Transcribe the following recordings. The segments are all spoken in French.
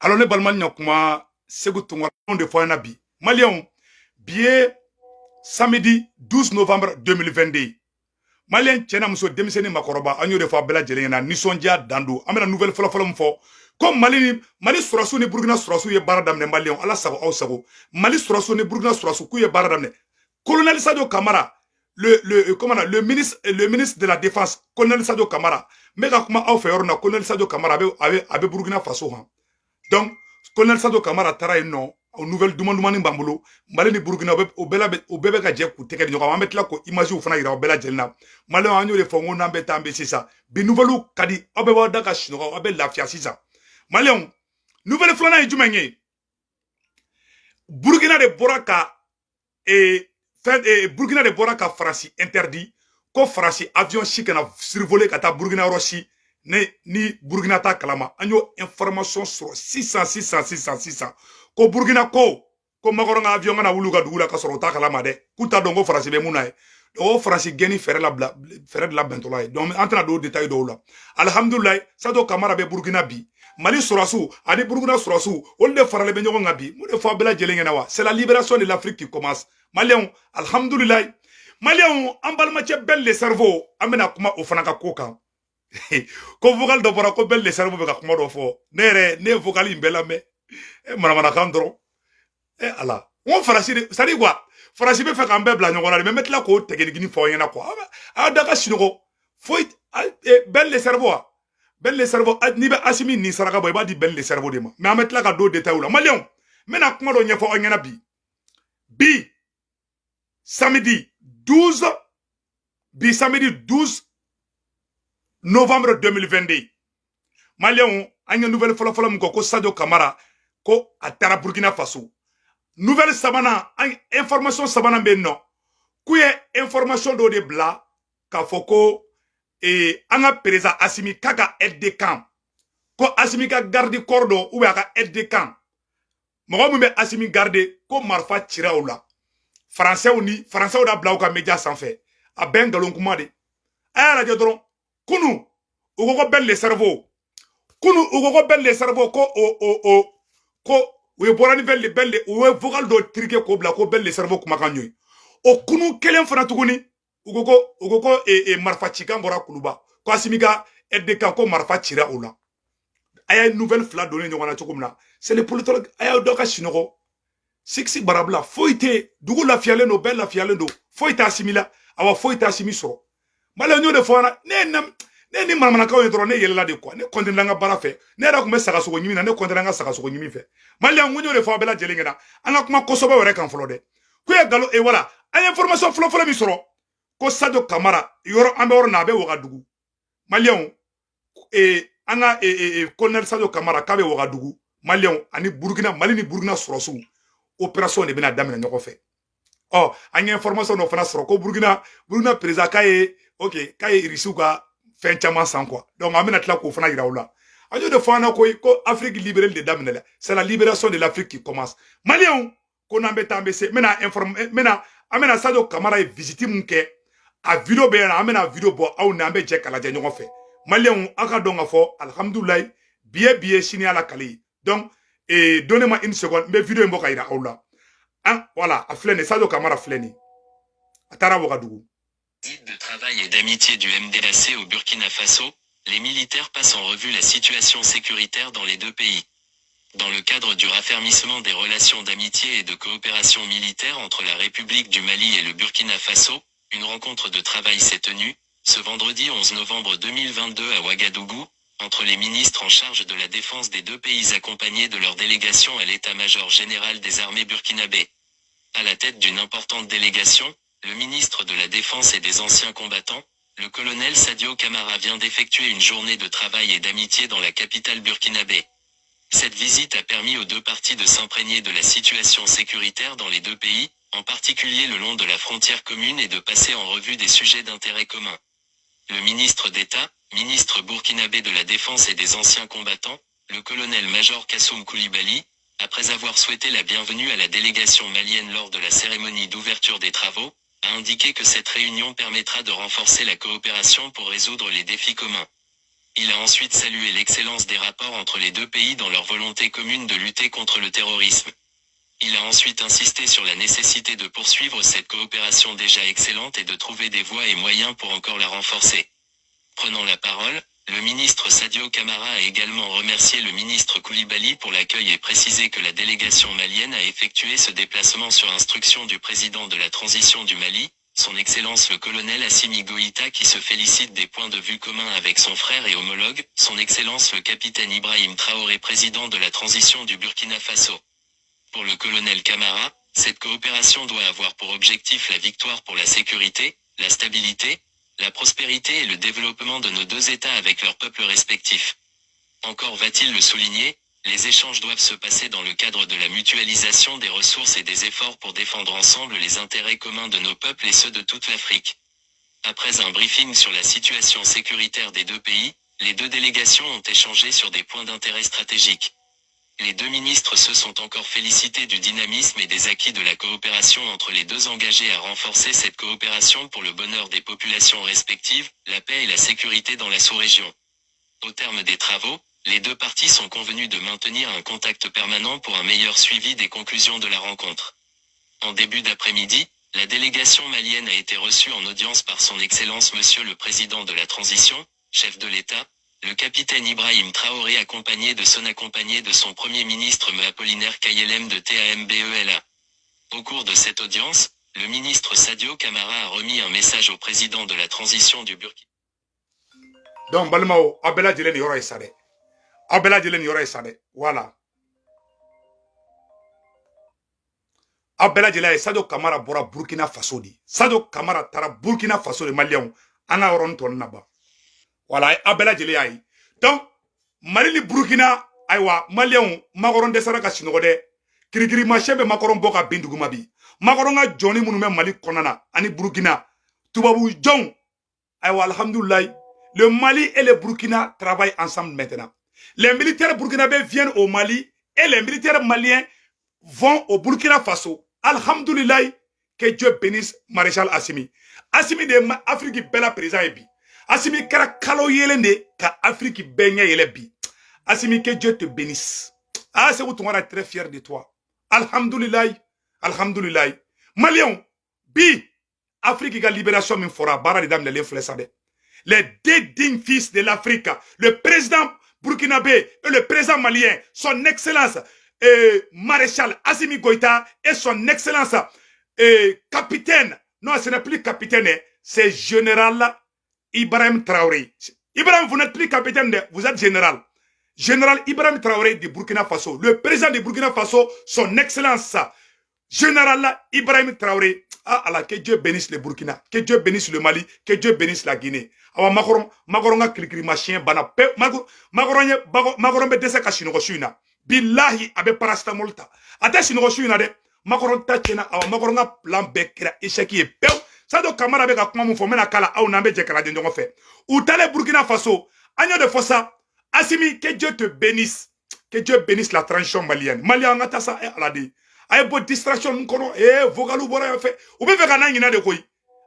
Alors ne balma nyakuma segu tunga de fois na bi malien bié samedi 12 novembre 2022 malien tchena muso demiseni makoroba anyo de fois bela jelena nisondia dando amena nouvelle folo mfo comme mali surasu ni burkina surasu ye baradam ne malien ala sabo aw sabo mali surasu ni burkina surasu ku ye baradam ne colonel Sadio Camara le ministre de la défense colonel Sadio Camara mega kuma aw fe yorna colonel Sadio Camara abe burkina faso han. Donc, colonel Sadio Camara tara non aux nouvelles dumani bambolo mali ni burkina o bebe ka je ku teke ni ko ametla ko image u fana ira o bela jelna mali anyo le fongo na be tambe sisa bi nouvelle kadi obe wa daga shino obe lafia sisa mali nouvelle flana e jumenye burkina de boraka burkina de boraka France interdit ko France avion chic na survoler kata burkina Rossi ni burkina ta kalama anyo information sur 600 ko burkina ko magoronga avion na wuluga dugula ka soro ta kalama de kuta dongo France be munay o France geni fere de la bentola donc entra do détail do la alhamdulillah Sadio Camara be burkina bi mali surasu ani burkina surasu on de farale be nyogo ngabi mo de fa bela jelenge na wa c'est la libération de l'Afrique qui commence malien alhamdulillah malien ambalma che belle cerveau amena kuma o fana ka kokan ko vocal do bora ko belle cerveau be ka kuma do fo ne vocal imbela me mana kan dro ala on farasi ça dit quoi farasi be fa kan be bla nyogona me metla ko tegenigini fo yena ko a daga sinogo foi belle cerveau ni be asimi ni saraka boy ba di belle cerveau de ma mais ametla ka do détail la malien mena kuma do nyefo onyena bi samedi 12 novembre 2022 malien anya nouvelle folo mko ko Sadio Camara ko atara Burkina Faso nouvelle sabana information sabana be non kuye information do de bla ka foko anga président Assimi kaka aide de camp ko Assimi ka garde cordo ou aka aide de camp mo be Assimi garde ko marfa tira oula français ou da bla ka média sans fait a ben galon kuma de ay radio dron kunu ugo belle cerveau ko we borani belle we vocal do triqué ko bla ko belle cerveau kuma kanyoy o kunu kelen fana tuguni ugo marfa chika ngora kuluba ko asimiga edeka ko marfa chira ola aya nouvelle fla donné nyona chokumna c'est le politologue aya doka shinoko sixi barabla foite dugu la fiale no belle la fiale do foite asimila awa foite asimi so mala nyo de fona ne ni mamana ka yetro ne yelela de quoi ne kontinanga nga barafe ne ra kuma saka so nyimi na ne kontinanga nga saka so nyimi fe mali an nyo de fo bela jelengena anga kuma kosoba were kan folo de ku ya galo e wala ay information folo mi soro ko Sadio Camara yoro ambe woro na be Ouagadougou mali an anga colonel Sadio Camara ka be Ouagadougou mali an ani mali ni Burkina sorosu opération de bena damena nyoko fe oh anya information no fana soro ko Burkina président kaye OK kaye irisuka fin chaman sans quoi donc amena tla ko fana iraoula ajo de fana ko Afrique libérée de damena c'est la libération de l'Afrique qui commence malien ko nambe tambese mena amena Sadio Camara visiter munke a vidéo be na amena vidéo bo aw nambe je kala je nyoko fe malien aka donga fo alhamdulillah bien signé à la kali donc donnez-moi une seconde mais vidéo mboka ira aula voilà a flene Sadio Camara flene atara Ouagadougou. Visite de travail et d'amitié du MDLC au Burkina Faso, les militaires passent en revue la situation sécuritaire dans les deux pays. Dans le cadre du raffermissement des relations d'amitié et de coopération militaire entre la République du Mali et le Burkina Faso, une rencontre de travail s'est tenue, ce vendredi 11 novembre 2022 à Ouagadougou, entre les ministres en charge de la défense des deux pays accompagnés de leur délégation à l'état-major général des armées burkinabé. À la tête d'une importante délégation, le ministre de la Défense et des anciens combattants, le colonel Sadio Camara vient d'effectuer une journée de travail et d'amitié dans la capitale burkinabé. Cette visite a permis aux deux parties de s'imprégner de la situation sécuritaire dans les deux pays, en particulier le long de la frontière commune et de passer en revue des sujets d'intérêt commun. Le ministre d'État, ministre burkinabé de la Défense et des anciens combattants, le colonel-major Kassoum Koulibaly, après avoir souhaité la bienvenue à la délégation malienne lors de la cérémonie d'ouverture des travaux, a indiqué que cette réunion permettra de renforcer la coopération pour résoudre les défis communs. Il a ensuite salué l'excellence des rapports entre les deux pays dans leur volonté commune de lutter contre le terrorisme. Il a ensuite insisté sur la nécessité de poursuivre cette coopération déjà excellente et de trouver des voies et moyens pour encore la renforcer. Prenant la parole, le ministre Sadio Camara a également remercié le ministre Koulibaly pour l'accueil et précisé que la délégation malienne a effectué ce déplacement sur instruction du président de la transition du Mali, son Excellence le colonel Assimi Goïta qui se félicite des points de vue communs avec son frère et homologue, son Excellence le capitaine Ibrahim Traoré président de la transition du Burkina Faso. Pour le colonel Camara, cette coopération doit avoir pour objectif la victoire pour la sécurité, la stabilité, la prospérité et le développement de nos deux États avec leurs peuples respectifs. Encore va-t-il le souligner, les échanges doivent se passer dans le cadre de la mutualisation des ressources et des efforts pour défendre ensemble les intérêts communs de nos peuples et ceux de toute l'Afrique. Après un briefing sur la situation sécuritaire des deux pays, les deux délégations ont échangé sur des points d'intérêt stratégiques. Les deux ministres se sont encore félicités du dynamisme et des acquis de la coopération entre les deux engagés à renforcer cette coopération pour le bonheur des populations respectives, la paix et la sécurité dans la sous-région. Au terme des travaux, les deux parties sont convenues de maintenir un contact permanent pour un meilleur suivi des conclusions de la rencontre. En début d'après-midi, la délégation malienne a été reçue en audience par son Excellence Monsieur le Président de la Transition, chef de l'État, le capitaine Ibrahim Traoré accompagné de son Premier ministre M. Apollinaire Kayelem de TAMBELA. Au cours de cette audience, le ministre Sadio Camara a remis un message au président de la transition du Burkina. Donc, Balmao, Abela Djelen Yora et Sade. Abela Djelen Yora et Sade. Voilà. Abela Djelen et Sadio Camara bora Burkina Faso di. Sadio Camara tara Burkina Faso de Malion. Ana oron ton naba. Voilà, Abela Djelen ayi. Donc, Mali Burkina, aywa, Malion, Makoron de Saraka Sinode. Kirigiri Machebe Makoron Boka Bindugumabi. Makoron a Johnny Monument Mali Konana. Ani Burkina. Tubabu John. Aywa, alhamdoulilah. Le Mali et le Burkina travaillent ensemble maintenant. Les militaires burkinabés viennent au Mali et les militaires maliens vont au Burkina Faso. Alhamdoulilah, que Dieu bénisse Maréchal Assimi. Assimi de Afrique Bella président et bi. Assimi kara kalo yelende ka Afrique Benya yelebi. Assimi, que Dieu te bénisse. Ah, c'est où tu es très fier de toi. Alhamdoulilah, alhamdoulilah. Maliens, bi Afrique a libération min fora bara de dame de l'influence. Les deux dignes fils de l'Afrique, le président burkinabé et le président malien, son excellence maréchal Assimi Goïta et son excellence capitaine, non ce n'est plus capitaine, c'est général Ibrahim Traoré. Ibrahim, vous n'êtes plus capitaine, vous êtes général. Général Ibrahim Traoré du Burkina Faso, le président du Burkina Faso, son excellence général Ibrahim Traoré. Ah Allah, que Dieu bénisse le Burkina, que Dieu bénisse le Mali, que Dieu bénisse la Guinée. Awa makoron nga klikiri machien bana pe makoron be dese ka shinoko shuina. Billahi abe paracetamol ta. Ata shinoko shuina de makoron ta chena awa makoron nga plan be kira échec e pew. Sadio Camara be ka kuma mu fo mena kala aw na be je kala de ndongo fe. Utale Burkina Faso, anya de fossa. Assimi, que Dieu te bénisse. Que Dieu bénisse la transition malienne. Malien ngata sa aladi. Aye bo distraction kono vogalu bora fe ou be ka na ngina de koy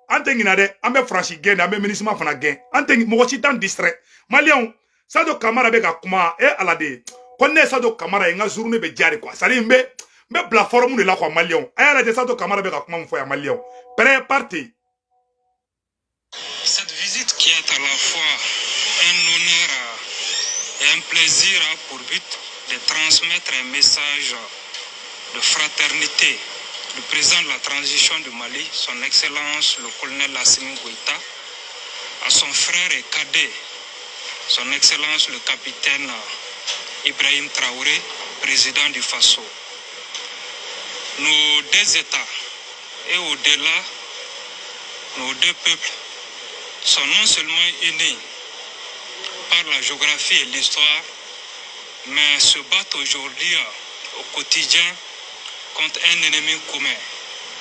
antengina de ambe franchi gain ambe ministre fana gain anteng mo ci tan distrait Malion Sadio Camara be ka kuma alade konne Sadio Camara nga journée be jari quoi sali mbe plateforme de la quoi Malion ayala de Sadio Camara be ka kuma mfo ya Malion pré-parti. Cette visite qui est à la fois un honneur et un plaisir pour but de transmettre un message de fraternité du président de la transition du Mali, son Excellence le colonel Assimi Goïta, à son frère et cadet, son Excellence le capitaine Ibrahim Traoré, président du Faso. Nos deux États et au-delà, nos deux peuples sont non seulement unis par la géographie et l'histoire, mais se battent aujourd'hui au quotidien contre un ennemi commun,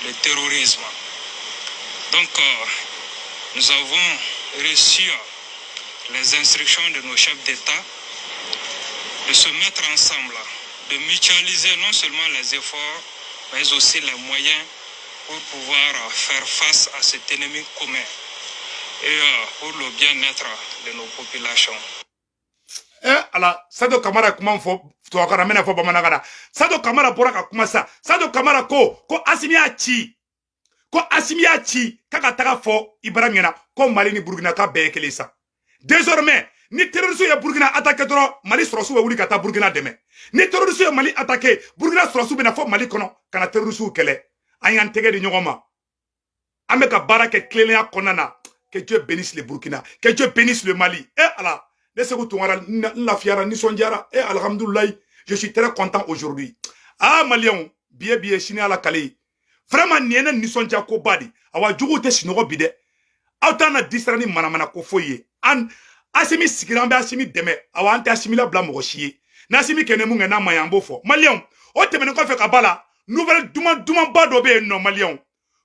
le terrorisme. Donc, nous avons reçu les instructions de nos chefs d'État de se mettre ensemble, de mutualiser non seulement les efforts, mais aussi les moyens pour pouvoir faire face à cet ennemi commun et pour le bien-être de nos populations. ala Sado Kamara kuma fo to akara mena fo bamanagana Sado Kamara bora ka kuma sa Sado Kamara ko Assimi a ci kaka taga fo Ibrahima ko Mali ni Burkina ka be kele sa désormais ni terroriste ya Burkina attaqué dro Mali sorosu we wuli ka ta Burkina deme ni terroriste ya Mali attaqué Burkina sorosu be na fo Mali kono kana terroriste kele ayan tege di nyogoma ambe ka baraka klenya konana que Dieu bénisse le Burkina que Dieu bénisse le Mali ala laissez-vous tourner la fiara ni sondiara alhamdoulilah je suis très content aujourd'hui Malion bien chini ala kale vraiment niena ni sondia ko badi awa jugu te sinogo bide awtana disrani manamana ko foye an Assimi sigirambe Assimi deme awa ante Assimi la bla mo chier na Assimi kene mu ngena mayambo fo Malion o temene ko fe kabala nouvelle duma bado be no Malion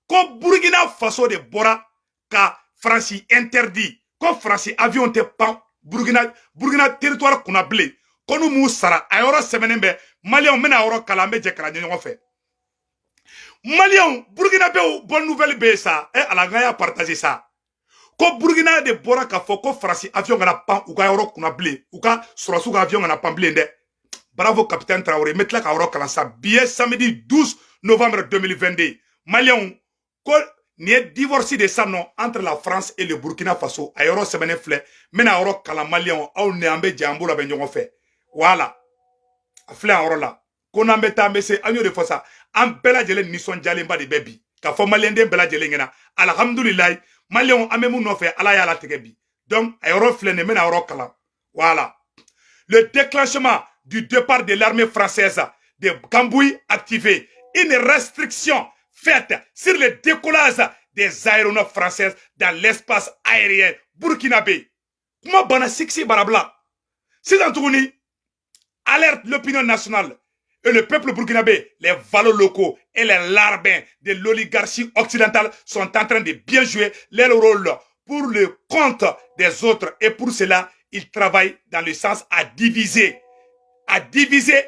ko Burkina Faso de bora ka France interdit ko France avion te pan Burkina territoire kuna blé konu mu sara ayoro semenembe Malion mena ayoro kalambe je kala nyongo fe Malion Burkina be bonne nouvelle be ça ala gaya partager ça ko Burkina de bora ka fo ko France avion gana pan u ka ayoro kuna blé u ka surasu ka avion gana pan blé nde bravo capitaine Traoré metla ka ayoro kala sa bien samedi 12 novembre 2022 Malion ko ni divorce de ça non entre la France et le Burkina Faso ayoro semene flé mena ayoro kala Malion au ne ambe jambo la be nyongo fe voilà flé ayoro la ko nambe tambe se anyo de fosa am bela jele ni son jalemba de bebi ka fo Malien de bela jele ngena alhamdulillah Malion amemu no fe ala ya la tegebi donc ayoro flé ne mena ayoro kala voilà le déclenchement du départ de l'armée française de Gambouille activé une restriction faite sur le décollage des aéronefs françaises dans l'espace aérien burkinabé. Comment bana sixi barabla? C'est en tourni, alerte l'opinion nationale et le peuple burkinabé, les valeurs locaux et les larbins de l'oligarchie occidentale sont en train de bien jouer leur rôle pour le compte des autres et pour cela, ils travaillent dans le sens à diviser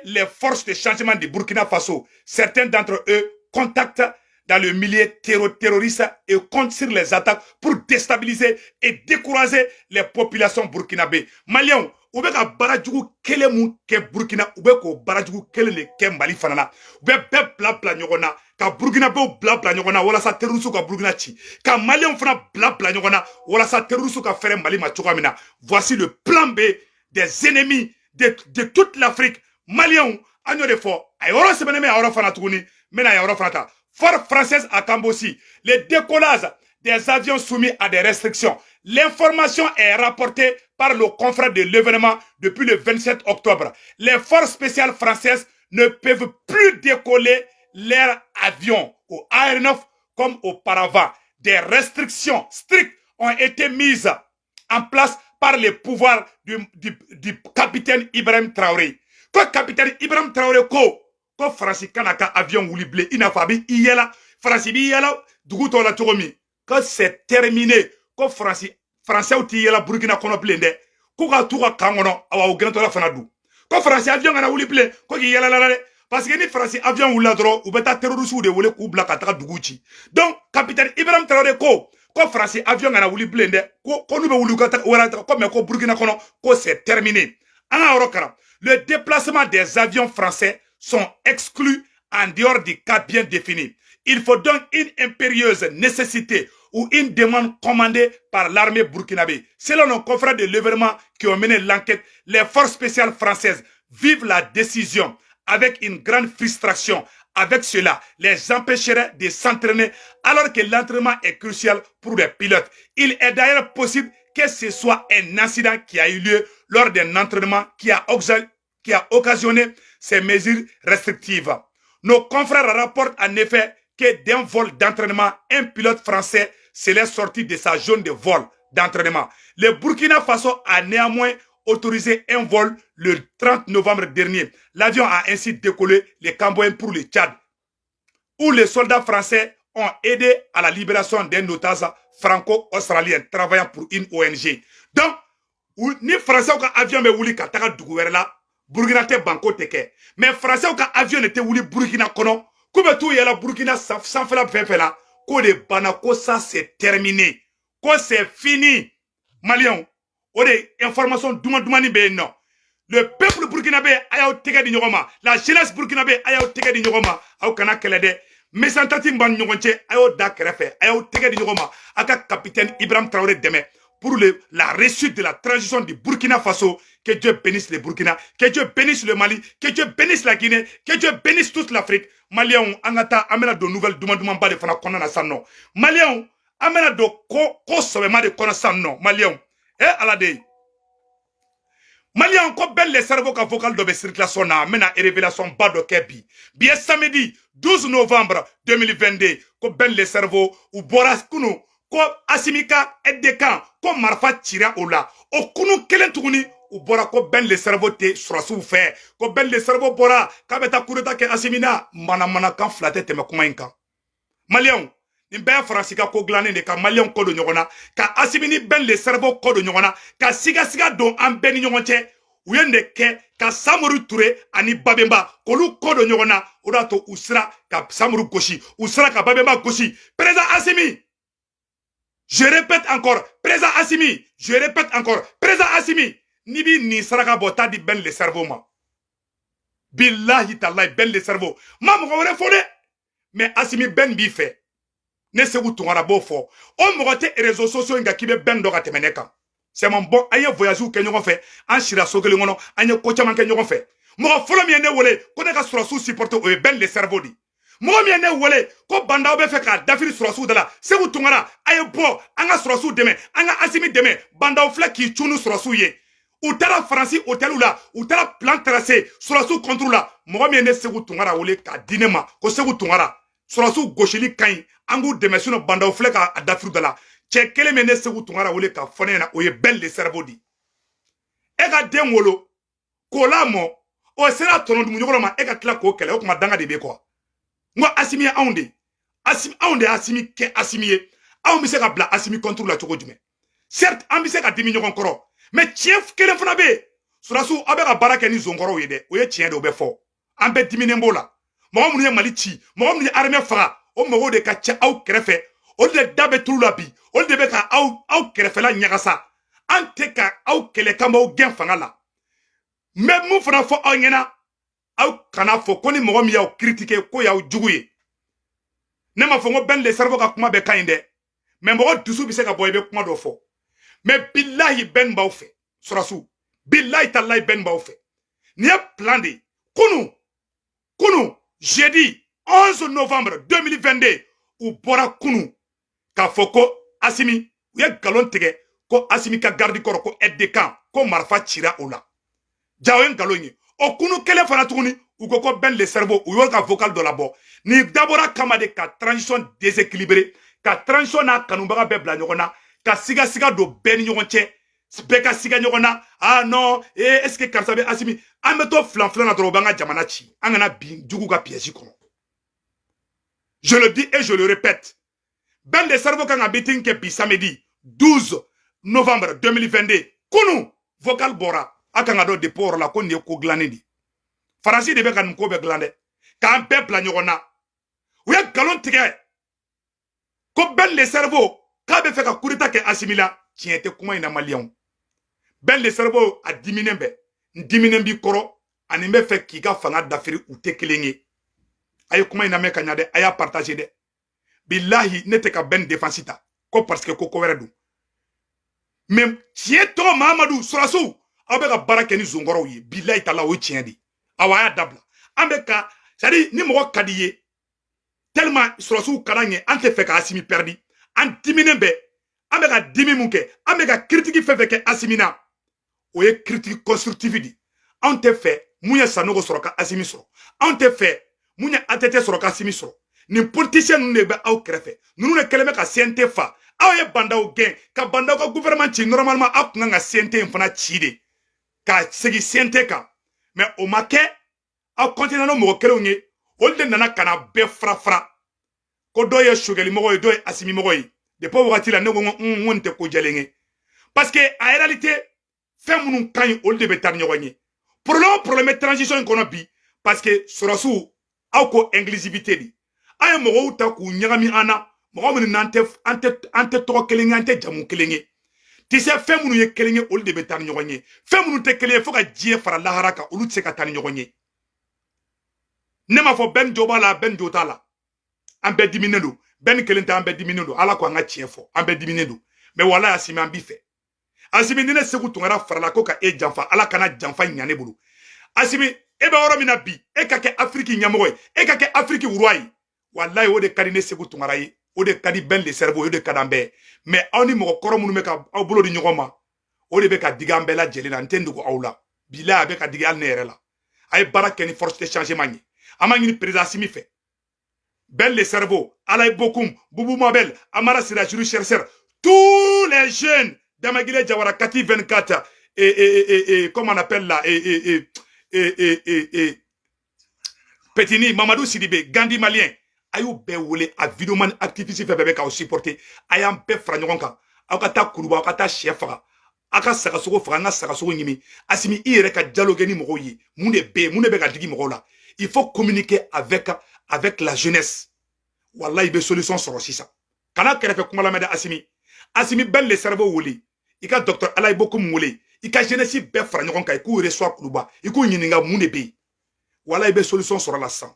les forces de changement du Burkina Faso. Certains d'entre eux contactent dans le milieu terroriste et comptent sur les attaques pour déstabiliser et décourager les populations burkinabées. Maliens, ou bien barajugu kele mu ke Burkina ou bien ko barajugu kele le ke Mali fanana ou bien bla nyogona ka Burkinabé bla nyogona wala sa terroriste ka Burkina chi ka Malien fana bla nyogona wala sa terroriste ka faire Mali ma chokamina. Voici le plan B des ennemis de toute l'Afrique. Maliens, agno de fo ayoro sebeneme ayoro fana tuguni mena ayoro fana force française à Kambossi, le décollage des avions soumis à des restrictions. L'information est rapportée par le confrère de l'événement depuis le 27 octobre. Les forces spéciales françaises ne peuvent plus décoller leurs avions ou aéronefs comme auparavant. Des restrictions strictes ont été mises en place par les pouvoirs du capitaine Ibrahim Traoré. Quoi, capitaine Ibrahim Traoré, ko Fransi kanaka avion wuli blé ina fabi iyela Fransi bi yela duguto la togomi ko c'est terminé ko français uti yela Burkina kono blende ko ka tuka kangono awa ugrento la fana du ko Fransi avion ngana wuli blé ko ki yela la parce que ni Fransi avion wula dro ou beta terroriste de wole ku bla kataka duguchi donc capitaine Ibrahim Traoré ko Fransi avion ngana wuli blende ko nu be wuli kataka wala ko me ko Burkina kono ko c'est terminé ana orokara le déplacement des avions français sont exclus en dehors du cas bien défini. Il faut donc une impérieuse nécessité ou une demande commandée par l'armée burkinabé. Selon nos confrères de l'événement qui ont mené l'enquête, les forces spéciales françaises vivent la décision avec une grande frustration. Avec cela, les empêcherait de s'entraîner alors que l'entraînement est crucial pour les pilotes. Il est d'ailleurs possible que ce soit un incident qui a eu lieu lors d'un entraînement qui a occasionné ces mesures restrictives. Nos confrères rapportent en effet que d'un vol d'entraînement, un pilote français s'est sorti de sa zone de vol d'entraînement. Le Burkina Faso a néanmoins autorisé un vol le 30 novembre dernier. L'avion a ainsi décollé les Cambodgiens pour le Tchad, où les soldats français ont aidé à la libération d'un otage franco-australien travaillant pour une ONG. Donc, ni français ou avion me wuli kataka duguerla Burkina te banko teke. Mais français ou avion était wuli Burkina kono. Koube tout yela Burkina sans faire la fefela. Ko de banako ça c'est terminé. Ko c'est fini. Malien. O de information douma ni be non. le peuple burkinabé a tege di nyogoma, la jeunesse burkinabé a tege di nyogoma, a kana kelede, mesantati mban nyonche a da kerefe, a tege di nyogoma, aka capitaine Ibrahim Traoré deme pour la réussite de la transition du Burkina Faso. Que Dieu bénisse le Burkina, que Dieu bénisse le Mali, que Dieu bénisse la Guinée, que Dieu bénisse toute l'Afrique. Maliens, angata amena de nouvelles demandes ba de fana kona sanno. Maliens, amena do ko sobema de kona sanno. Maliens, alade. Maliens ko belle les cerveaux ka vocal de circulation na amena révélation ba do kebi. Bien samedi 12 novembre 2022 ko belle les cerveaux ou boras kunu ko asimika edekan ko marfa tira ola. O kunu kelen tuguni ou bora ko ben le cerveau te surasou fait ko ben le cerveau bora ka beta kureta ke asimina mana kan flatte te me kuma inka malien ni ben fransika ko glané de ka malien ko do nyogona ka asimini ben le cerveau ko do nyogona ka siga do an ben nyogonche uyende ke ka Samori Touré ani Babemba kolu ko do nyogona odato usra ka Samori goshi usra ka Babemba goshi président Assimi. Je répète encore, président Assimi, je répète encore, président Assimi, nibi ni saraka bota di ben le cerveau ma. Billahi tallahi ben le cerveau. Ma mo wore fone. Mais Assimi ben bi fait. Ne se vous tourna bo fo. On mo gote réseaux sociaux nga kibe ben do ga temeneka. C'est mon bon aye voyage ou kenyo fait. An shira sogele ngono, anye ko chama kenyo fait. Mo folo mi ne wole, ko ne ka surasu supporter o ben le cerveau di. Moi mi ne wole ko banda obe fe ka dafiri surasu dala se bu tungara aye bo anga surasu deme anga Assimi deme banda o fla ki chunu surasu ye ou tara Francis hôtel la ou tara plan tracé surasu contre la moi mi ne se bu tungara wole ka dinema ko se bu tungara surasu goshili kain angu deme suno banda o fla ka dafiri dala che kele mi ne se bu tungara wole ka fone na o ye bel le cerveau di e ka den wolo ko la mo o sera tono dum nyogolo ma e ka tla ko kele o kuma danga de be quoi. Moi Assimi aonde Assimi ke Assimi ye aw mi se ka bla Assimi contre la chogo jume certes an bi se ka dimi nyogon koro mais chef kelen fana be surasu abe ka baraka ni zonkoro ye de o ye chien de o be fo an be dimi nembo la mo mu ye Mali ci mo mu ye armée faga o mo de ka cha aw krefe o de dabe tulu la bi o de be ka aw krefe la nyagasa an te ka aw kele kamo gen fanga la même mu fana fo aw nyena aw kana fo ko ni mogo mi yaw critiquer ko yaw juguye ne ma fo ngo ben le cerveau ka kuma be kainde mais mogo dusu bi se ka boy be kuma do fo mais billahi ben baw fe surasu billahi tallahi ben baw fe ni plan de kunu jeudi 11 novembre 2022 ou bora kunu ka fo ko Assimi u ye galon tege ko Assimi ka garde corps ko aide de camp ko marfa tira ola jawen galonye o kunu kele fana tuguni u ko ben le cerveau u yo ka vocal de la bo ni dabora kama de ka transition déséquilibrée ka transition na kanumbaga be bla nyogona ka siga do ben nyogonche speka siga nyogona ah non est-ce que karsabe Assimi ameto flan na dro banga jamana chi angana bin jugu ka piège kono. Je le dis et je le répète, ben le cerveau kan abitin ke bi samedi 12 novembre 2022 kunu vocal bora akanga do dépôt la ko ne ko glané di Faransi de be kan ko be glané ka be plan nyogona ou ya galon tige ko ben le cerveau ka be fe ka kurita ke Assimila tiente kuma ina malien ben le cerveau a diminué bi koro ani me fe ki ga fanga dafiri ou te kelenye ay kuma ina me kanyade aya partager de billahi nete ka ben défensita ko parce que ko wéré du même tieto Mamadou Surasu abe ka baraka ni zongoro yi billahi tala o tien di awaya dabla ambeka c'est-à-dire ni mo kadiye tellement Surasu kadanye ante fe ka Assimi perdi an diminué be ambeka dimi munke ambeka critique fe ke Assimina o ye critique constructive di ante fe munya sanogo soroka Assimi soro ante fe munya atete soroka Assimi soro ni politicien nu ne be aw krefe nu ne keleme ka CNT fa aw ye bandaw gen ka bandaw ka gouvernement ci normalement aw nga CNT fana ci de ka segi CNT ka mais o make aw continue no mo kele ngi o de nana kana be fra ko do ye shugeli mo do ye Assimi mo de po wakati la ne ngonte ko jelenge parce que en réalité fait munu kan o de be tar nyogoni problème transition kono bi parce que Surasu aw ko inclusivité di ay mogo ta ku nyagami ana mogo mun ante to kelenga ante jamu kelenge tu sais fɛn minnu ye kelen ye olu de bɛ taa ni ɲɔgɔn ye fɛn minnu tɛ kelen ye fo ka diɲɛ fara lahara kan olu tɛ se ka taa ni ɲɔgɔn ye ne m'a fɔ bɛn jo b'a la bɛn jo t'a la an bɛɛ diminen don bɛn kelen tɛ an bɛɛ diminen don ala ko an ka tiɲɛ fɔ an bɛɛ diminen don mais wala Asimi an b'i fɛ Asimi ni ne Seku Tunkara farala ko ka e janfa ala kana janfa ɲa ne bolo Asimi e bɛ yɔrɔ min na bi e ka kɛ Afrique ɲɛmɔgɔ ye e ka kɛ Afrique roi ye wallahi o de ka di ne Seku Tunkara ye o de ka di bɛn le cerveau o de ka di an bɛɛ mais aw ni mɔgɔ kɔrɔ minnu bɛ ka aw bolo di ɲɔgɔn ma o de bɛ ka digi an bɛɛ lajɛlen na n tɛ ndogo aw la bilahi a bɛ ka digi hali ne yɛrɛ la a ye baara kɛ ni force de changement ye an b'a ɲini président Asimi fɛ bɛn le cerveau Alaye Bokoum Boubou Mabel Amara Sirajuru chercheur tous les jeunes Damagile Jawara Kati 24 comment on appelle là Petini Mamadou Sidibé Gandhi malien ayo be wole a videoman activiste fait bébé ka supporter ayam be fra ɲɔgɔn kan aw ka taa kuruba aw ka taa sɛ faga aw ka sagasogo faga an ka sagasogo ɲimi Asimi i yɛrɛ ka dialogue ni mɔgɔw ye mun de bɛ ka digi mɔgɔw la il faut communiquer avec la jeunesse wallahi be solution sɔrɔ sisan kana kɛrɛfɛ kuma lamɛn dɛ Asimi bɛn le cerveau wole i ka docteur Alaye Bokoum wole i ka jeunesse bɛɛ fara ɲɔgɔn kan i k'u reçoit kuruba i k'u ɲininka mun de bɛ wallahi be solution sɔrɔ la sisan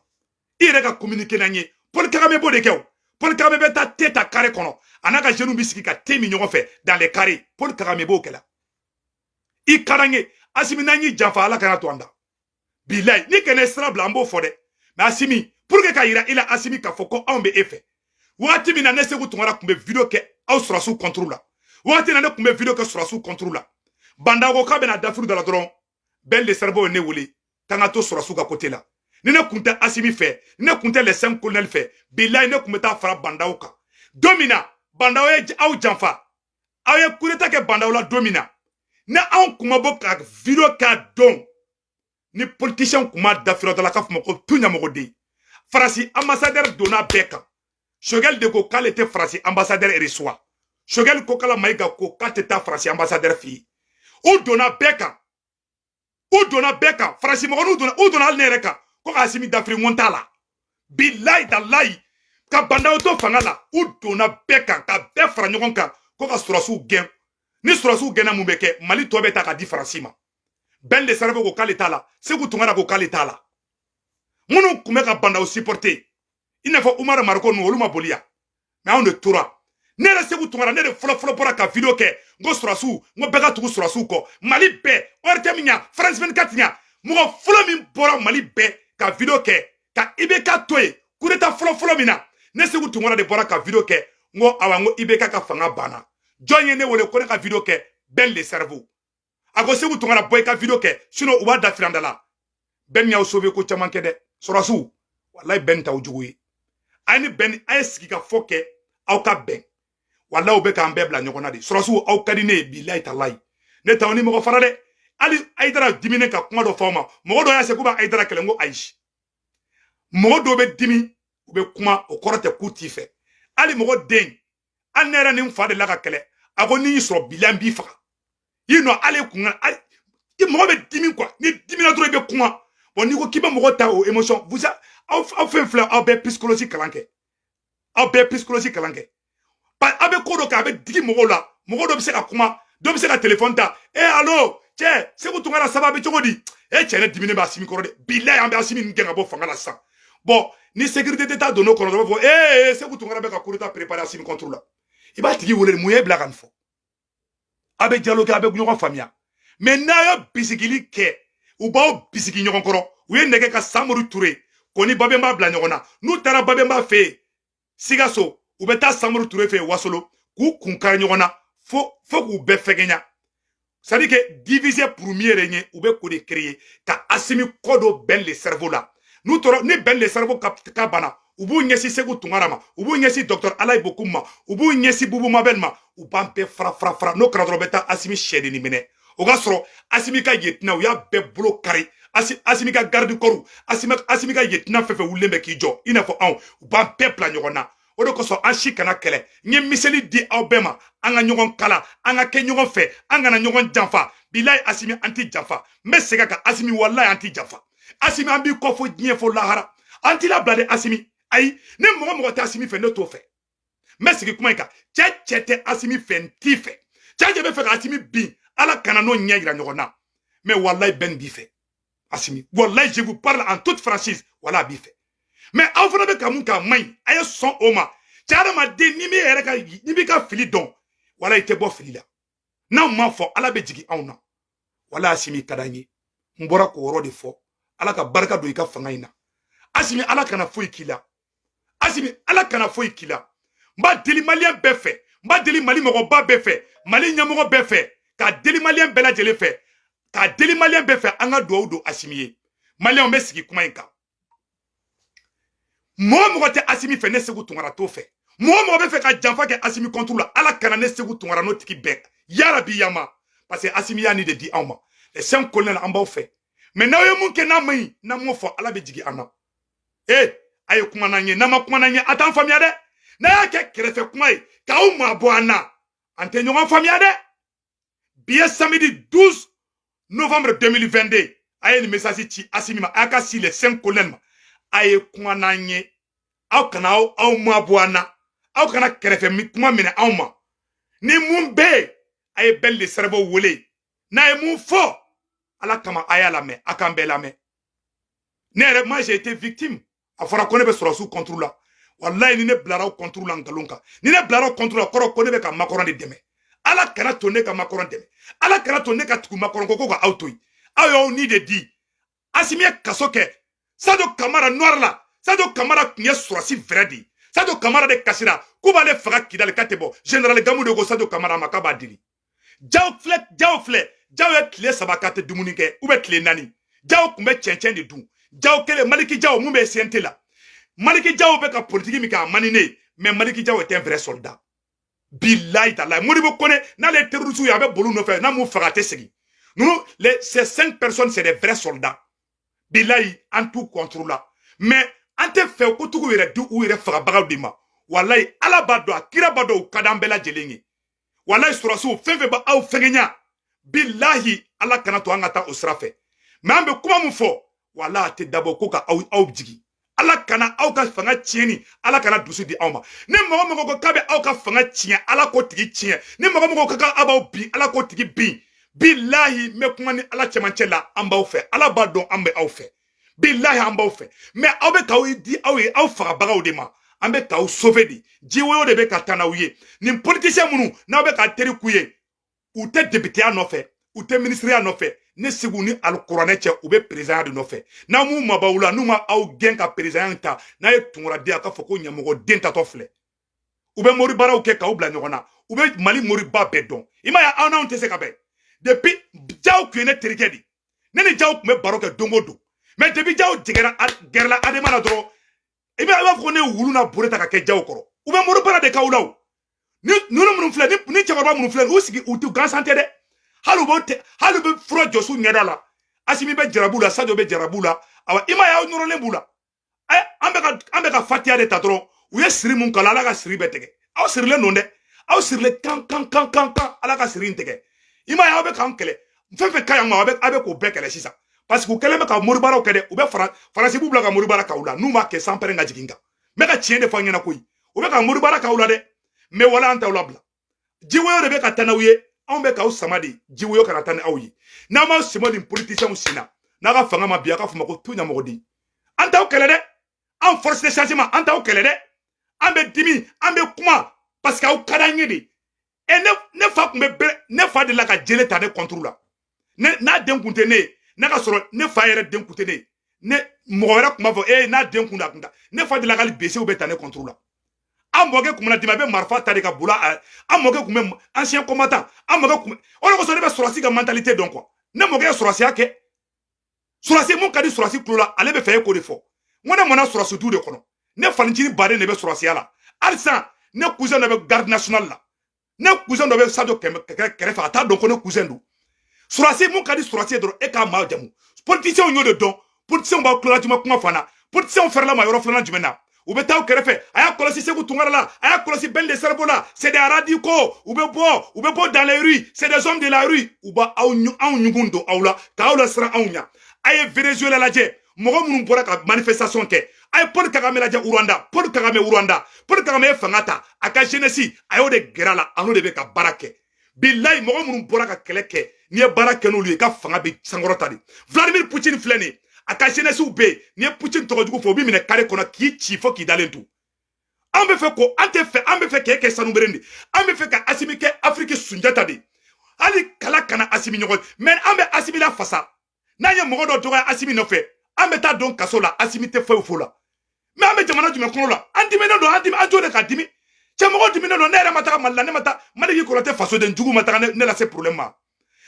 i yɛrɛ ka communiquer n'an ye Paul Kagame b'o de kɛ o Paul Kagame bɛ taa thé ta carré kɔnɔ a n'a ka jeunes bɛ sigi ka thé min ɲɔgɔn fɛ dans les carrés Paul Kagame b'o kɛ la i ka d'an ye Asimi n'an y'i janfa ala kana to an da bilayi ni kɛnɛ sira bila an b'o fɔ dɛ mais Asimi pour que ka yira i la Asimi k'a fɔ ko anw bɛ e fɛ waati min na ne Seku Tunkara tun bɛ vidéo kɛ aw sɔrɔsiw contre la waati na ne tun bɛ vidéo kɛ sɔrɔsiw contre la Banda ko k'a bɛna dafuru da la dɔrɔn bɛn le cerveau ye ne wele k'an ka to sɔrɔsiw ka côté la ni ne kun tɛ Asimi fɛ ni ne kun tɛ les 5 colonels fɛ bilayi ne kun bɛ taa fara Bandaw kan don min na Bandaw ye aw janfa aw ye coup d'état kɛ Bandaw la don min na ne anw kun ma bɔ ka vidéo k'a dɔn ni politicien kun ma dafura da la k'a fɔ ma ko tu ɲamɔgɔden Faransi ambassadeur donna bɛɛ kan Choguel de ko k'ale tɛ Faransi ambassadeur reçoit Choguel ko k'ala Mayiga ko k'a tɛ taa Faransi ambassadeur fɛ yen u donna bɛɛ kan Faransi mɔgɔ n'u donna hali ne yɛrɛ kan ko ka Asimi dafiri ŋɔn t'a la bilayi dalayi ka Bandaw to fanga la u donna bɛɛ kan ka bɛɛ fara ɲɔgɔn kan ko ka sɔrɔsiw gɛn ni sɔrɔsiw gɛnna mun bɛ kɛ Mali tɔ bɛ ta ka di Faransi ma bɛn le cerveau ko k'ale t'a la Seku Tunkara ko k'ale t'a la minnu kun bɛ ka Bandaw supporter i n'a fɔ Umar Mariko ninnu olu ma boli yan mais anw de tora ne yɛrɛ Seku Tunkara ne de fɔlɔ bɔra ka vidéo kɛ n ko sɔrɔsiw n ko bɛɛ ka tugu sɔrɔsiw kɔ Mali bɛɛ ORTM ɲa France 24 ɲa mɔgɔ fɔlɔ min bɔra Mali bɛɛ ka vidéo kɛ ka IBK to yen coup d'état fɔlɔ min na ne Seku Tunkara de bɔra ka vidéo kɛ n ko awa n ko IBK ka fanga banna jɔn ye ne wele ko ne ka vidéo kɛ bɛn le cerveau a ko Seku Tunkara bɔ i ka vidéo kɛ sinon u b'a da firanda la bɛn y'aw sauver ko caman kɛ dɛ sɔrɔsiw wallahi bɛn t'aw jugu ye a ye sigi ka fɔ kɛ aw ka bɛn wallahi u bɛ k'an bɛɛ bila ɲɔgɔn na de sɔrɔsiw aw ka di ne ye bilayi talayi ne t'aw ni mɔgɔ fara dɛ hali Aïdara diminen ka kuma dɔ fɔ aw ma mɔgɔ dɔ y'a se k'u b'a Aïdara kɛlɛ n ko ayi mɔgɔ dɔw bɛ dimi u bɛ kuma o kɔrɔ tɛ k'u t'i fɛ hali mɔgɔ den hali ne yɛrɛ ni n fa de la ka kɛlɛ a ko n'i y'i sɔrɔ bilayi n b'i faga i nɔ hali kun mɔgɔ bɛ dimi quoi ni dimina dɔrɔn i bɛ kuma bon n'i ko k'i bɛ mɔgɔ ta o émotion aw fɛn filɛ aw bɛɛ psychologie kalan kɛ aw bɛ ko dɔ kɛ a bɛ digi mɔgɔw la mɔgɔ dɔ bɛ se ka kuma dɔ bɛ se ka téléphone ta allo cɛ Seku Tunkara ça va bɛ cogo di cɛ ne diminen bɛ Asimi kɔrɔ dɛ bilayi an bɛ Asimi gɛn ka bɔ fanga la sisan bon ni sécurité d'État donn'o kɔnɔ dɔ b'a fɔ Seku Tunkara bɛ ka coup d'état préparer Asimi contre la i b'a tigi wele mun ye bila ka nin fɔ a bɛ dialogue a bɛ ɲɔgɔn faamuya mais n'a ye bisigili kɛ u b'aw bisigi ɲɔgɔn kɔrɔ u ye nɛgɛ ka Samori Ture ko ni Babemba bila ɲɔgɔn na n'u taara Babemba fɛ yen Sikaso u bɛ taa Samori Ture fɛ yen Wasolo k'u kun kari ɲɔgɔn na fo k'u bɛɛ fɛgɛnya c'est à dire que diviser pour mieux régner u bɛ ko de créer ka Asimi kɔ dɔ bɛn le cerveau la n'u tora ni bɛn le cerveau ka bana u b'u ɲɛsin Seku Tunkara ma u b'u ɲɛsin docteur Alaye Bokoum ma u b'u ɲɛsin Boubou Mabel ma u b'an bɛɛ fara n'o kɛra dɔrɔn u bɛ taa Asimi sɛdenni minɛ o ka sɔrɔ Asimi ka yetina u y'a bɛɛ bolo kari Asimi ka garde corps Asimi ka yetina fɛn fɛn wulilen bɛ k'i jɔ i n'a fɔ anw u b'an bɛɛ bila ɲɔgɔn na o de kosɔn an si kana kɛlɛ n ye miseli di aw bɛɛ ma an ka ɲɔgɔn kala an ka kɛ ɲɔgɔn fɛ an kana ɲɔgɔn janfa bilayi Asimi an ti janfa n bɛ segin ka Asimi wallahi an ti janfa Asimi an b'i kɔ fɔ diɲɛ fɔ lahara an t'i labila de Asimi ayi ne mɔgɔ tɛ Asimi fɛ ne t'o fɛ n bɛ segin kuma in kan cɛ tɛ Asimi fɛ n t'i fɛ Tchadje be fait Assimi bi. Ala kanano nyagira nyogona. Mais wallahi ben bife. Assimi. Wallahi je vous parle en toute franchise. Voilà bife. Mais aw fana be kamun ka may. Aye son oma. Tchadje ma de ni mi ere ka ni bi ka fili don. Wala ite bo fili la. Na ma fo ala be jigi awna. Wala Assimi kadanye. Mbora ko woro de fo. Ala ka baraka do ika fanga ina. Assimi ala kana fo ikila. Assimi ala kana fo ikila. Mba deli malien be fe. Mba deli mali mogo ba be fe. Mali nyamogo be fe. Ka deli malien bela jele fe. Ka deli malien be fe anga do Assimi ye. Malien be sigi kuma inka. Mo te Assimi fe ne segu tungara to fe. Mo be fe ka janfa ke Assimi contrôle ala kana ne segu tungara no tiki bek. Ya rabbi yama. Parce que Assimi ya ni de di awma. Les 5 colonels en bas fait. Mais na yo mun ke na mai na mo fo ala be jigi ana. Ayo kuma na nye na ma kuma na nye atan famia de. Na ya ke krefe kuma yi ka ou ma bo ana. Ante nyon famia de. Bien samedi 12 novembre 2022. Aye ni message ti Assimi ma aka si les 5 colonels. Aye kuma na nye. Au kana au ma bo ana. Au kana krefe mi kuma mene au ma. Ni mun be aye bel le cerveau wole. Na e mun fo. Ala kama aya la me, akambe la me. Nere, moi j'ai été victime. Afara kone be sura sous contrôle là. Wallahi ni ne blara au contrôle en galonka. Ni ne blara au contrôle koro kone be ka makoron de deme. Ala kana tonne ka makoron deme. Ala kana tonne ka tuku makoron koko ka autoy. Ayo ni de di. Assimi kasoke. Sado kamara noir la. Sado kamara kunye sura si vredi. Sado kamara de kasira. Kuba le faga kidale katebo. Général Gamou de go sado kamara makaba dili. Jao fle. Jao e kle sabakate dumunike ube kle nani. Jao kumbe chenchen de dun. Jao kele Maliki Jao mumbe siente la. Maliki Jao beka politique mika manine. Mais Maliki Jao est un vrai soldat. Billahi ta'ala. Moribo kone na les terroristes y avait bolu no faire na mou fagate segi. Nous ces 5 personnes c'est des vrais soldats. Billahi en tout contrôle là. Mais ante fait ko tugu yere du ou yere faga bagaw dima. Wallahi ala bado akira bado kadambela jelengi. Wallahi surasu fenfe ba aw fengenya. Billahi ala kana to angata osrafe. Mais ambe kuma mu fo wala te dabo ko ka aw jigi. Ala kana aw ka fanga tieni, ala kana dusu di awma. Ne mogo ko kabe aw ka fanga tien, ala ko tigi tien. Ne mogo ko ka abaw bi, ala ko tigi bi. Billahi me kuma ni ala chemanchela amba fe. Ala badon ambe aw fe. Billahi amba fe. Mais aw be ka di aw faga bagaw de ma. Ambe ka sauver di. Jiwo de be ka tanawye. Ni politicien munu na be ka teri kuye. Ou te député à nos faits, ou te ministre à nos faits, ne segouni al coronet ou be président de nos faits. Na mou mabaoula, nous ma au gen ka président ta, na ye tungra dia ka foko nyamogo denta tofle. Ou be mori bara ou ke ka ou bla nyona, ou be mali mori ba bedon. Ima ya ana on te se kabe. Depuis jaou kuene terikedi. Nene jaou me baro ke dongodo. Mais depuis jaou jigera gerla ademana dro. Ima ya foko ne wuluna bureta ka ke jaou koro. Ou be mori bara de ka ulaou. Nous nous flène ni tchaba nous flène aussi ou tu grand santé de halu be fro josu nyada la Assimi be jarabula sadio be jarabula awa ima ya nuro lembula ambe ka fatia de tatro ou ye siri mun kala ala ka siri betege aw siri le nonde aw siri le kan ala ka siri ntege ima ya be kan kele mfefe kaya ma abe ko bekele sisa parce que kele be ka moribara kede ou be farasi bubla ka moribara kaula nous ma ke sans perenga jiginga me ka tiende fa nyana koyi ou be ka moribara kaula de mais wala anta ulabla jiwoyo de be ka tanawye on be ka usamadi jiwoyo kana tan awyi na ma simodi politicien usina na ka fanga ma biya ka fuma ko tunya mogodi anta o kele de en force de changement anta o kele de ambe dimi ambe kuma parce que o kadanye de et ne fa kumbe ne fa de la ka jele ta de contrôle na den kuntene na ka soro ne fa yere den kuntene ne mo wera kuma fo na den kunda ne fa de la ka bese o be ta ne contrôle amoge kumuna dimabe marfa tari ka bula amoge kume ancien combattant amoge kume on ko so be sorasi ka mentalité donc quoi ne moge sorasi ake sorasi mon kadi sorasi klola ale be feye ko de fo ngona mona sorasi tout de kono ne fanjini bare ne be sorasi ala alsan ne cousin de be garde nationale la ne cousin de be sadio kere fa ta donc ne cousin do sorasi mon kadi sorasi do e ka ma jamu politicien nyo de don politicien ba klola juma kuma fana politicien faire la mayoro flana jumena ou be taw kerefe aya kolosi segu tungara la aya kolosi bel de cerveau là c'est des radicaux ou be bo dans les rues c'est des hommes de la rue ou ba aw nyugundo awla ka awla sra awnya ay Venezuela la je mogo munun bora ka manifestation ke ay Paul Kagame la je Rwanda Paul Kagame fangata aka jeunesse ayo de gerala anu de be ka barake billahi mɔgɔ minnu bɔra ka kɛlɛ kɛ n'i ye baara kɛ n'olu ye ka fanga bɛ sankɔrɔta de Vladimir Poutine filɛ nin ye a ka jeunesse bɛ yen n'i ye Poutine tɔgɔ jugu fɔ o b'i minɛ carré kɔnɔ k'i ci fo k'i dalen to an bɛ fɛ ko an bɛ fɛ k'e kɛ sanubere de an bɛ fɛ ka Assimi kɛ Afrique Sunjata de hali kala kana Assimi ɲɔgɔn mais an bɛ Assimi la fasa n'an ye mɔgɔ dɔ dɔgɔya Assimi nɔfɛ an bɛ taa don kaso la Assimi tɛ foyi fo la mais an bɛ jamana jumɛn kɔnɔ la an diminen don an jo de ka dimi cɛ mɔgɔ diminen don ne yɛrɛ ma taga Mali la ne ma taa Maliki Konate fasoden jugu ma taga ne lase problème ma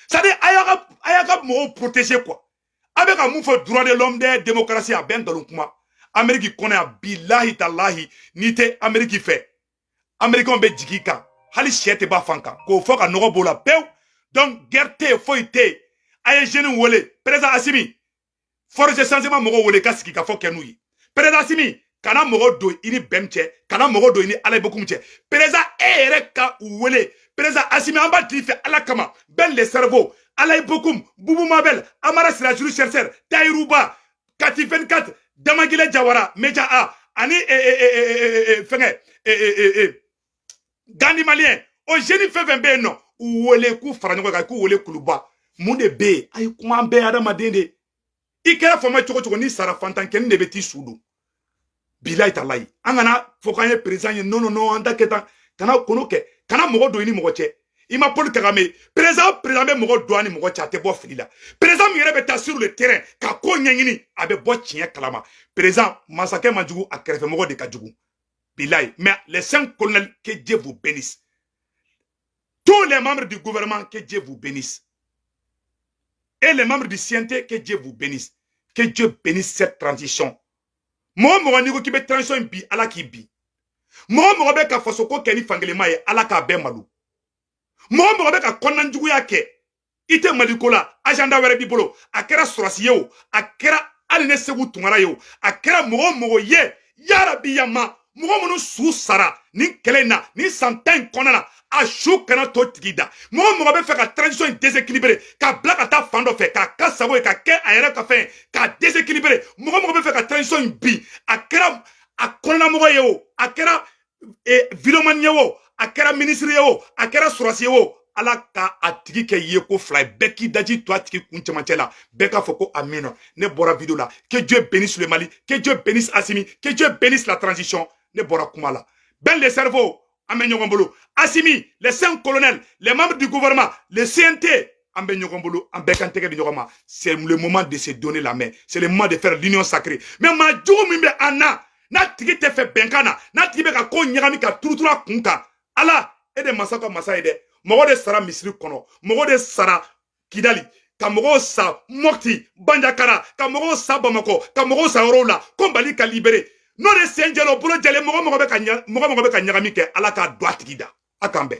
c'est-à-dire a y'a ka mɔgɔw protéger quoi a bɛ ka mun fɔ droit de l'homme de démocratie a bɛɛ nkalon kuma Amérique kɔnɔ yan billahi talahi n'i tɛ Amérique fɛ Américains bɛ jigin kan hali sɛ tɛ b'a fan kan k'o fɔ ka nɔgɔ b'o la pewu donc guerre tɛ yen foyi tɛ yen a ye jeunes wele président Assimi force de changement mɔgɔw wele ka sigi ka fɔ kɛ n'u ye président Assimi kana mɔgɔ don i ni bɛn cɛ kana mɔgɔ don i ni Ala bokum cɛ président e yɛrɛ ka u wele président Assimi an b'a d'i fɛ Ala kama bɛn le cerveau Ala bokum Boubou Mabel Amara Sirajuru chercheur Tayiruba Kati 24 Damagile Jawara Meja A ani fɛngɛ Gandhi malien o jeune fɛn fɛn bɛ yen nɔ u wele k'u fara ɲɔgɔn kan k'u wele kuluba mun de bɛ yen a ye kuma an bɛɛ adamaden de i kɛra fama cogo cogo ni sara fantan kɛnin de bɛ t'i su don bilayi talayi an kana fɔ k'an ye président ye non an ta kɛ tan kana kono kɛ kana mɔgɔ don i ni mɔgɔ cɛ i ma Paul Kagame président bɛ mɔgɔ don a ni mɔgɔ cɛ a tɛ bɔ fili la président min yɛrɛ bɛ taa sur le terrain ka ko ɲɛɲini a bɛ bɔ tiɲɛ kalama président masakɛ man jugu a kɛrɛfɛ mɔgɔ de ka jugu bilayi mais les 5 colonels que Dieu vous bénisse tous les membres du gouvernement que Dieu vous bénisse et les membres du CNT que Dieu vous bénisse que Dieu bénisse cette transition mɔgɔ n'i ko k'i bɛ transition bi Ala k'i bi mɔgɔ bɛ ka faso ko kɛ ni fangelema ye Ala k'a bɛɛ malo mɔgɔ bɛ ka kɔnɔna juguya kɛ i tɛ Maliko la agenda wɛrɛ b'i bolo a kɛra sɔrɔsi ye o a kɛra hali ne Segu Tunkara ye o a kɛra mɔgɔ ye yarabi yama mɔgɔ minnu su sara ni kɛlɛ in na ni san 10 in kɔnɔna na a su kana to tigi da mɔgɔ bɛ fɛ ka transition in déséquilibré ka bila ka taa fan dɔ fɛ k'a ka sago ye ka kɛ a yɛrɛ ka fɛn k'a déséquilibré mɔgɔ bɛ fɛ ka transition in bi a kɛra a kɔnɔna mɔgɔ ye o a kɛra vilomani ye o a kɛra ministre ye o a kɛra sɔrɔsi ye o Ala ka a tigi kɛ ye ko fila ye bɛɛ k'i daji to a tigi kun cɛmancɛ la bɛɛ k'a fɔ ko amina ne bɔra vidéo la que Dieu bénisse le Mali que Dieu bénisse Assimi que Dieu bénisse la transition ne bɔra kuma la ben le cerveau an bɛ ɲɔgɔn bolo Assimi les 5 colonels les membres du gouvernement le CNT an bɛ ɲɔgɔn bolo an bɛɛ kan tɛgɛ di ɲɔgɔn ma c'est le moment de se donner la main c'est le moment de faire l'union sacrée mais maa jugu min bɛ an na n'a tigi tɛ fɛ bɛnkan na n'a tigi bɛ ka ko ɲagami ka turuturu a kun kan Ala e de masa ka masa ye dɛ mɔgɔ de sara Misiri kɔnɔ mɔgɔ de sara Kidali ka mɔgɔw sa Mopti Bandiakara ka mɔgɔw sa Bamako ka mɔgɔw sa yɔrɔw la ko Mali ka libéré n'o de sen jɛlen o bolo jɛlen mɔgɔ bɛ ka ɲagami kɛ Ala k'a don a tigi da a k'an bɛn